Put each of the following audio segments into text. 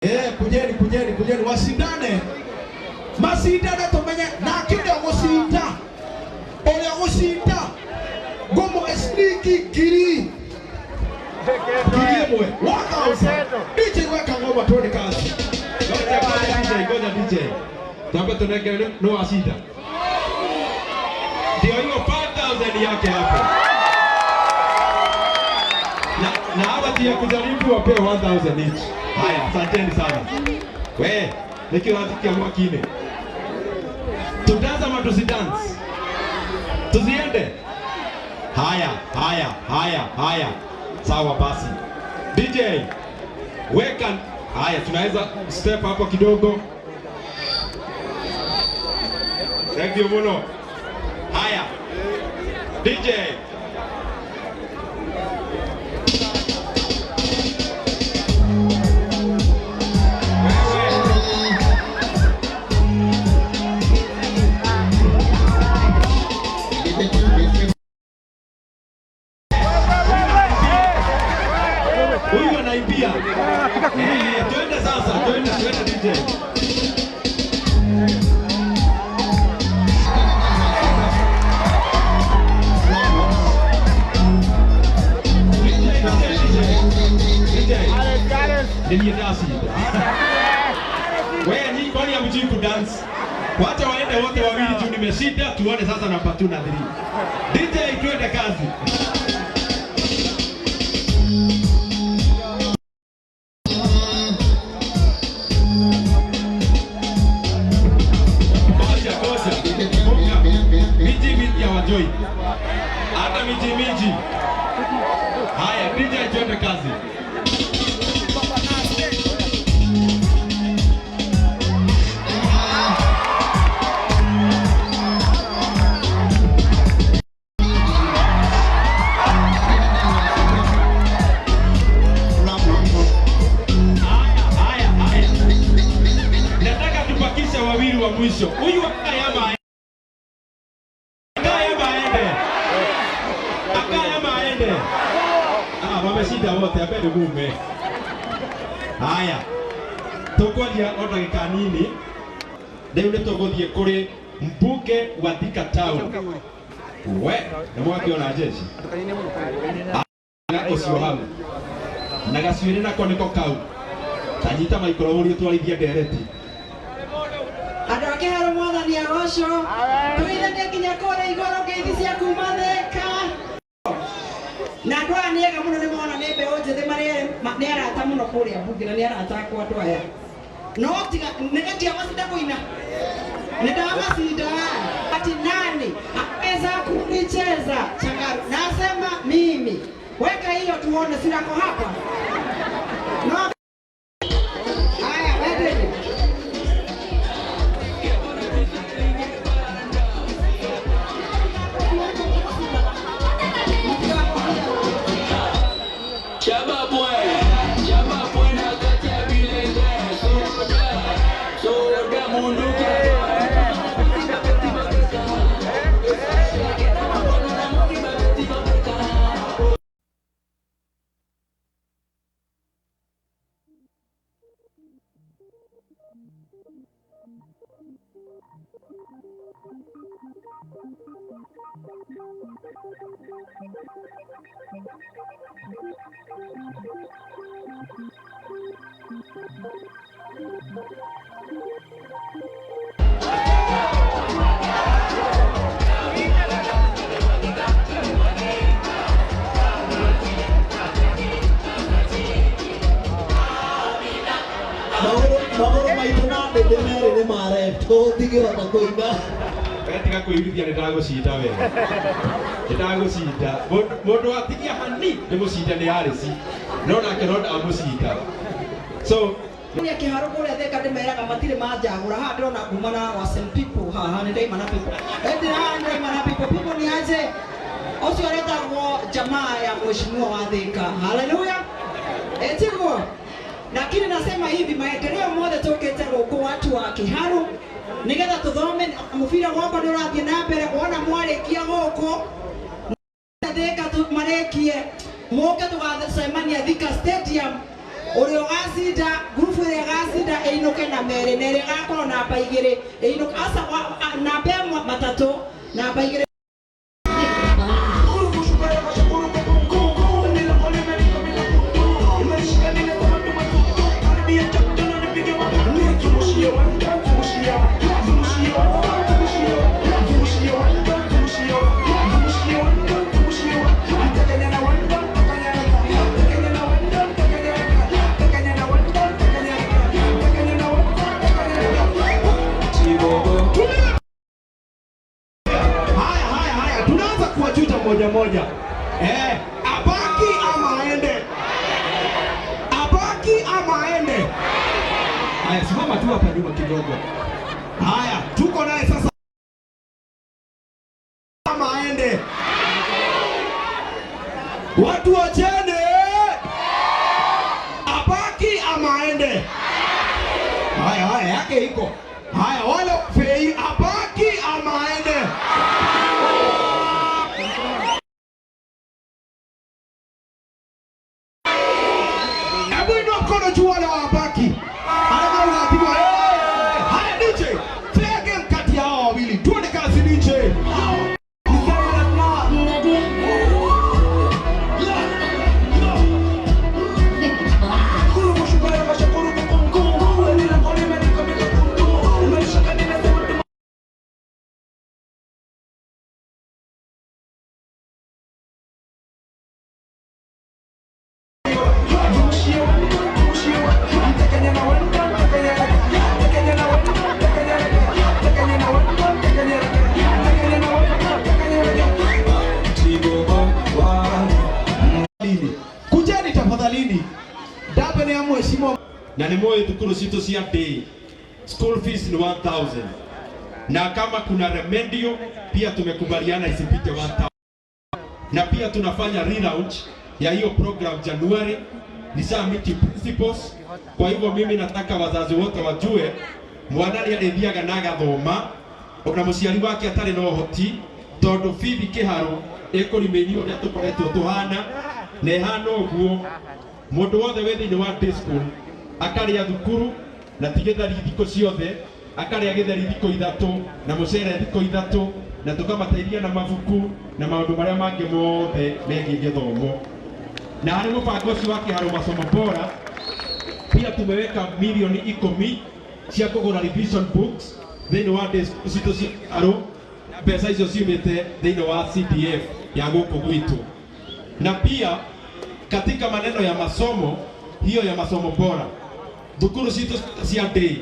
Kujeni wasindane. Masindane tumenye na kile gusinda. Ole gusinda. Gomo esniki giri. Giri mwe. 1000. DJ weka ngoma tuone kazi. Ngoja DJ. Tamba tunenge no asida. Ndio hiyo 5000 yake hapo. Na hawa tia kujaribu wape 1000 each. Haya, asanteni sana. We, nikiwazikia mwakine. Tudanza ama tusidance? Tuziende? Haya. Sawa basi. DJ, weka. Haya, tunaweza step hapo kidogo. Thank you muno. Haya. DJ. Huyu anaibia. Twende sasa, twende DJ. Nini dance? Wewe ni kwani hamjui kudance? Wacha waende wote wawili tu nimeshinda tuone sasa namba 2 na 3. DJ twende kazi. Miji hata miji. Haya, DJ twende kazi. Nataka tupakishe wawili wa mwisho. Huyu akayama wameshinda wote apende mume. Haya. Tukolia odagika nini? Leo tugothie kuri mbunge wa Thika Town. We, na mwakiona jeshi. Na ucio hau. Na gacuire nako niko kau. Tanyita microphone twarithia ndereti. Andake haro mwathani aroco. Tuithanie kinya kore igoro ngeithi cia kuma Thika. Na ndwa niega muno ni mona ni mbeũ njĩthĩ ni arata muno kuria mbunge na ni arata akwa andũ aya. No tiga negatia macinda kuina. Nidamacinda ati nani aweza kunicheza changaru. Nasema mimi. Weka hiyo tuone sinako hapa. No. Haya, wewe. Mbere mare to digera na koiba. Katika kuirudia nitagucinda we. Nitagucinda. Mundu atigia hani ndimucinda ni arisi. No nake no amucinda. So ni kiharo kuria Thika ndimeraga matire manjagura ha ndona kumana wa some people haha ni ndaimana people. Ndaimana people ni aje. Ocio aretagwo jamaa ya mheshimiwa wa Thika. Haleluya. Etiko. Lakini nasema hivi maendeleo mmoja tokete huko watu wa Kiharu nigetha tuthome mufira wako ndio urathie na mbere wona mwarekia goko Thika tumarekie moke tugathecemania Thika Stadium Urio gacinda grupu ĩrĩa gacinda ĩinũke na Mbere na ĩrĩa gakorwo namba 2 ĩinũke asa namba ĩmwe matatũ namba 2 moja. Abaki ama aende. Abaki ama aende. Haya, simama tu hapa nyuma kidogo. Haya, tuko naye sasa. Ama aende. Watu wachene. Abaki ama aende. Haya, yake iko. Haya, wale fei abaki ama aende. Wale wabaki anagawa pigwa. Haya DJ, fair game kati ya hao wawili, tuone kazi DJ. Kujeni tafadhalini. Dabe ni amu heshima. Na ni moyo tukuru sito siya day. School fees ni 1000. Na kama kuna remedio pia tumekubaliana isipite 1000. Na pia tunafanya relaunch ya hiyo program January. Ni saa meet principals. Kwa hivyo mimi nataka wazazi wote wajue mwanani alethiaga na gathoma ona muciari wake atari no hoti tondu fithi kiharo ekurimenio ya tukoretwo tuhana ne hano guo mundu wothe we thini wa day school akaria thukuru na tigethari thiko ciothe akaria githari thiko 3 na mucere thiko 3 na tukamateithia na mabuku na maundu maria mangi mothe megie githomo na hari mubango ucio wa kiharo masomo bora pia tumeweka milioni 10 cia kugura revision books thini wa day school aro pesa hizo ciumite thini wa CDF ya guku gwitu. Na pia katika maneno ya masomo hiyo ya masomo bora thukuru citu cia day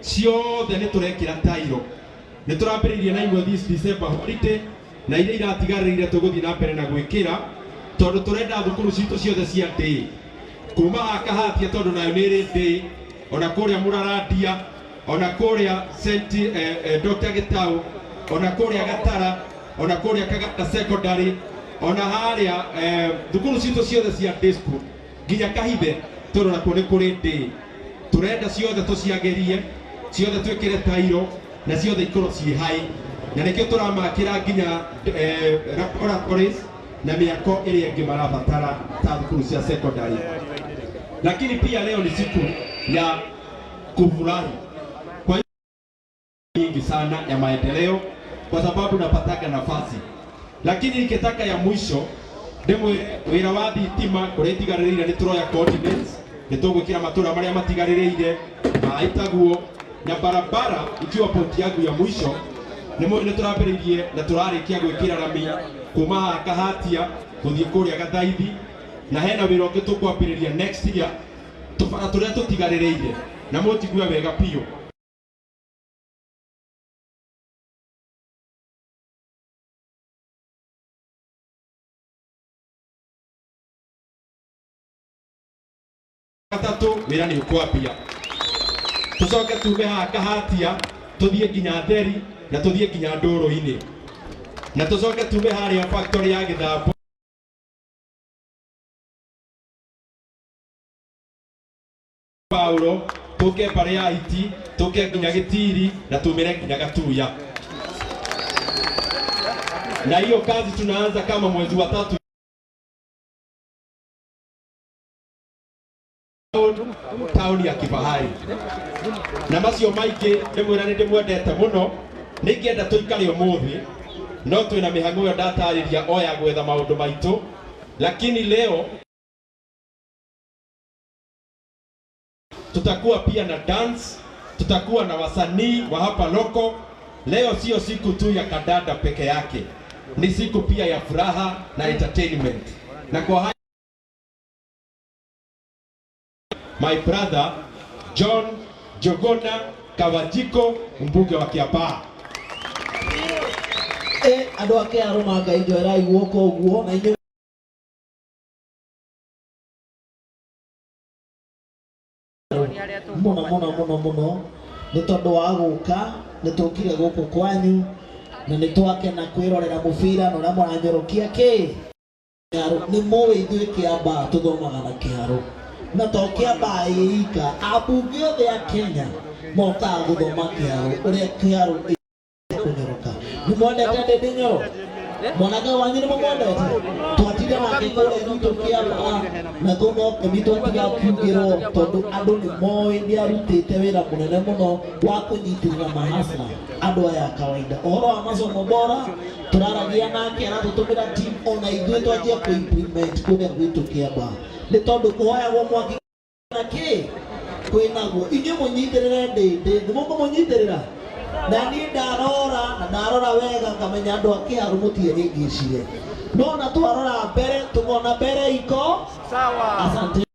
ciothe ni turekira tairo ni turambiririe na imwe this December holiday na ile iratigarire tuguthi na mbere na gwikira tondu turenda thukuru citu ciothe cia day kuma akahatia tondu nayo ni ri day ona kuria Murang'A ona kuria Dr. Gitau ona kuria Gatara ona kuria Kagata secondary ona haria thukuru citu ciothe cia day school nginya Kahithe tondu na kuri kuri day turenda ciothe tuciagerie ciothe twikire tairo na ciothe ikorwo ci hai na nikio turamakira nginya laboratories na miako ile ingi marabatara ta thukuru cia secondary. Lakini pia leo ni siku ya kufurahi kwa nyingi sana ya maendeleo kwa sababu napataga nafasi. Lakini nikitaka ya mwisho demo wira wa thitima kuretigarĩrĩire ni turoya coordinates nitugwikira matura maria matigarĩrĩire maitaguo na barabara ikiwa pointi yangu ya mwisho ni turambĩrĩirie na turarĩkia gwikira rami kuma Kahatia guthie kuria Gathaithi na hena wira ũngĩ tukwambĩrĩria next year tubara turia tutigarĩrĩire na mũtigwe wega piyo. Gatatu wira ni ukwambia tucoke tume Kahatia tuthie nginya Nderi na tuthie nginya Ndũrũ-inĩ na tucoke tume haria factory ya Githambo Paulo tuke pare ya iti tuke nginya Gitiri na tumire nginya Gatuya. Na hiyo kazi tunaanza kama mwezi wa 3 tauni ya kifahari na macio maingĩ ndĩmwĩra nĩ ndĩmwendete mũno nĩngĩenda tũikare ũmũthĩ no twĩna mĩhang'o ĩyo ndatarĩria o ya gwetha maũndũ maitũ lakini leo tutakuwa pia na dance, tutakuwa na wasanii wa hapa loko. Leo sio siku tu ya kadada peke yake, ni siku pia ya furaha na entertainment. Na kwa haya my brother John Jogona Kawajiko, mbunge wa Kiambaa. Andũ ake arũmanga injoera iguoko ũguo na inyo mũno nĩ tondũ wa gũka nĩ tũkire gũkũ kwanyu na nĩ twakena kwĩrorera mũbira na ũrĩa mũranyorokia kĩ nĩ mũĩ ithuĩ Kiambaa tũthomaga na kĩharo na to Kiambaa ĩika ambunge othe a Kenya mokaga gũthoma kĩharo ũrĩa kĩharo kũnyoroka. Nĩ mwendete Ndindi Nyoro? Mwanake wanyu nĩ mũmwendete? Twatinde nake kũrĩa gwitũ Kiambaa na kũu nĩ twatiga kiugĩrwo tondũ andũ nĩ moĩ nĩ arutĩte wĩra mũnene mũno wa kũnyitĩrĩra mahasla andũ aya a kawaida. Ũhoro wa masomo bora tũraragia nake aratũtũmĩra team ona ithuĩ twanjia kũ-implement kũrĩa gwitũ Kiambaa nĩ tondũ kũhoyagwo mwaki na kĩ kwĩnaguo. Inyuĩ mũnyitĩrĩre Ndindi, nĩ mũkũmũnyitĩrĩra? Na niĩ ndarora wega ngamenya andũ a Kĩharũ mũtiĩhĩngĩcire no na twarora mbere tũmona mbere iko sawa. Asante.